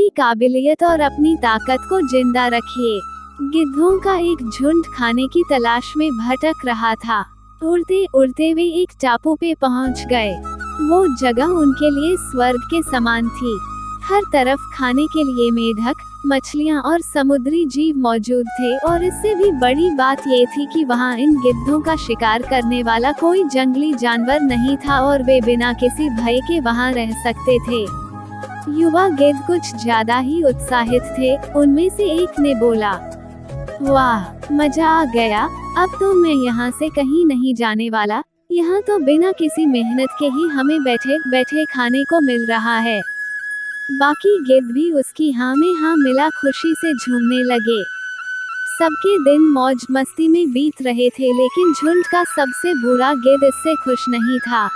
अपनी काबिलियत और अपनी ताकत को जिंदा रखिए। गिद्धों का एक झुंड खाने की तलाश में भटक रहा था। उड़ते उड़ते वे एक टापू पे पहुंच गए। वो जगह उनके लिए स्वर्ग के समान थी। हर तरफ खाने के लिए मेढक, मछलियाँ और समुद्री जीव मौजूद थे, और इससे भी बड़ी बात ये थी कि वहाँ इन गिद्धों का शिकार करने वाला कोई जंगली जानवर नहीं था और वे बिना किसी भय के वहाँ रह सकते थे। युवा गिद्ध कुछ ज्यादा ही उत्साहित थे। उनमें से एक ने बोला, वाह, मजा आ गया, अब तो मैं यहाँ से कहीं नहीं जाने वाला। यहाँ तो बिना किसी मेहनत के ही हमें बैठे बैठे खाने को मिल रहा है। बाकी गिद्ध भी उसकी हाँ में हाँ मिला खुशी से झूमने लगे। सबके दिन मौज मस्ती में बीत रहे थे, लेकिन झुंड का सबसे बुरा गिद्ध इससे खुश नहीं था।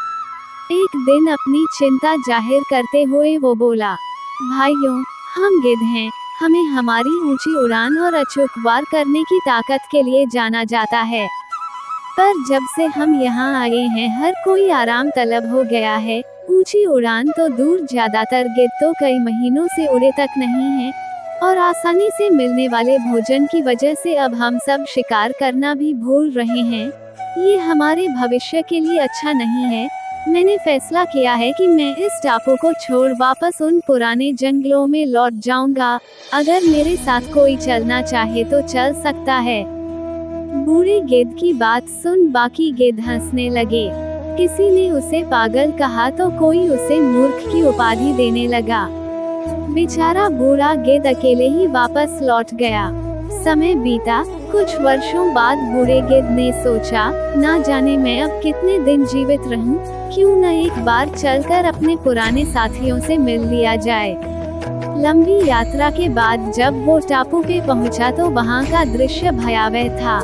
एक दिन अपनी चिंता जाहिर करते हुए वो बोला, भाइयों, हम गिद्ध हैं, हमें हमारी ऊंची उड़ान और अचूक वार करने की ताकत के लिए जाना जाता है। पर जब से हम यहाँ आए हैं, हर कोई आराम तलब हो गया है। ऊंची उड़ान तो दूर, ज्यादातर गिद्ध तो कई महीनों से उड़े तक नहीं हैं, और आसानी से मिलने वाले भोजन की वजह से अब हम सब शिकार करना भी भूल रहे हैं। ये हमारे भविष्य के लिए अच्छा नहीं है। मैंने फैसला किया है कि मैं इस टापू को छोड़ वापस उन पुराने जंगलों में लौट जाऊंगा। अगर मेरे साथ कोई चलना चाहे तो चल सकता है। बूढ़े गिद्ध की बात सुन बाकी गिद्ध हंसने लगे। किसी ने उसे पागल कहा तो कोई उसे मूर्ख की उपाधि देने लगा। बेचारा बूढ़ा गिद्ध अकेले ही वापस लौट गया। समय बीता। कुछ वर्षों बाद बूढ़े गिद्ध ने सोचा, ना जाने मैं अब कितने दिन जीवित रहूं, क्यों न एक बार चलकर अपने पुराने साथियों से मिल लिया जाए। लंबी यात्रा के बाद जब वो टापू पे पहुंचा तो वहाँ का दृश्य भयावह था।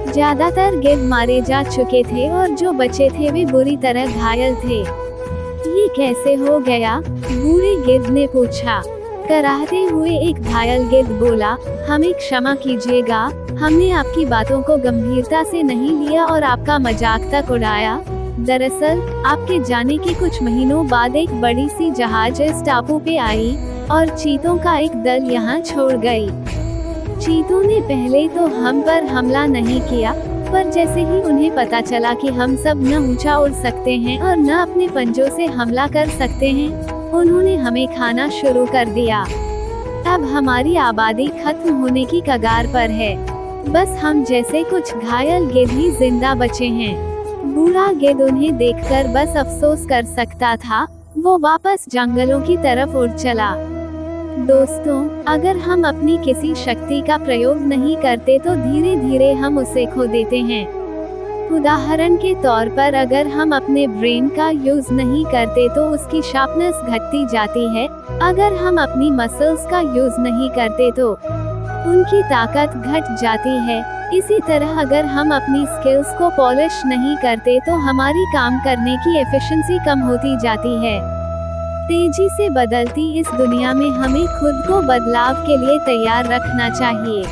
ज्यादातर गिद्ध मारे जा चुके थे और जो बचे थे वे बुरी तरह घायल थे। ये कैसे हो गया? बूढ़े गिद्ध ने पूछा। कराहते हुए एक घायल गिद्ध बोला, हमें क्षमा कीजिएगा, हमने आपकी बातों को गंभीरता से नहीं लिया और आपका मजाक तक उड़ाया। दरअसल आपके जाने के कुछ महीनों बाद एक बड़ी सी जहाज इस टापू पे आई और चीतों का एक दल यहाँ छोड़ गई। चीतों ने पहले तो हम पर हमला नहीं किया, पर जैसे ही उन्हें पता चला कि हम सब न ऊंचा उड़ सकते हैं और न अपने पंजों से हमला कर सकते हैं, उन्होंने हमें खाना शुरू कर दिया। अब हमारी आबादी खत्म होने की कगार पर है। बस हम जैसे कुछ घायल गिद्ध ही जिंदा बचे हैं। बूढ़ा गिद्ध उन्हें देखकर बस अफसोस कर सकता था। वो वापस जंगलों की तरफ उड़ चला। दोस्तों, अगर हम अपनी किसी शक्ति का प्रयोग नहीं करते तो धीरे धीरे हम उसे खो देते हैं। उदाहरण के तौर पर अगर हम अपने ब्रेन का यूज नहीं करते तो उसकी शार्पनेस घटती जाती है। अगर हम अपनी मसल्स का यूज नहीं करते तो उनकी ताकत घट जाती है। इसी तरह अगर हम अपनी स्किल्स को पॉलिश नहीं करते तो हमारी काम करने की एफिशिएंसी कम होती जाती है। तेजी से बदलती इस दुनिया में हमें खुद को बदलाव के लिए तैयार रखना चाहिए।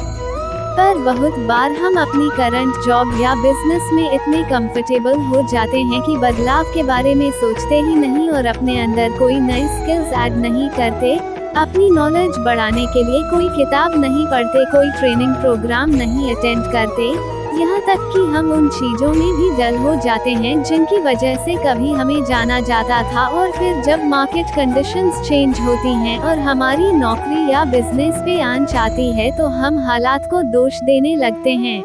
पर बहुत बार हम अपनी करंट जॉब या बिजनेस में इतने कंफर्टेबल हो जाते हैं कि बदलाव के बारे में सोचते ही नहीं और अपने अंदर कोई नई स्किल्स ऐड नहीं करते। अपनी नॉलेज बढ़ाने के लिए कोई किताब नहीं पढ़ते, कोई ट्रेनिंग प्रोग्राम नहीं अटेंड करते, यहाँ तक कि हम उन चीजों में भी डल हो जाते हैं जिनकी वजह से कभी हमें जाना जाता था, और फिर जब मार्केट कंडीशंस चेंज होती हैं और हमारी नौकरी या बिजनेस पे आंच आती है तो हम हालात को दोष देने लगते हैं।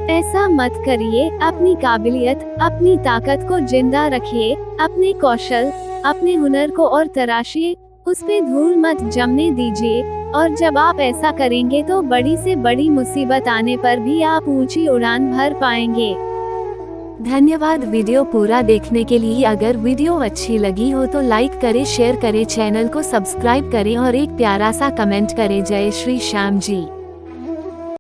ऐसा मत करिए। अपनी काबिलियत, अपनी ताकत को जिंदा रखिए, अपने कौशल, अपने हुनर को और तराशिए, उस पे धूल मत जमने दीजिए, और जब आप ऐसा करेंगे तो बड़ी से बड़ी मुसीबत आने पर भी आप ऊंची उड़ान भर पाएंगे। धन्यवाद वीडियो पूरा देखने के लिए। अगर वीडियो अच्छी लगी हो तो लाइक करें, शेयर करें, चैनल को सब्सक्राइब करें और एक प्यारा सा कमेंट करें। जय श्री श्याम जी।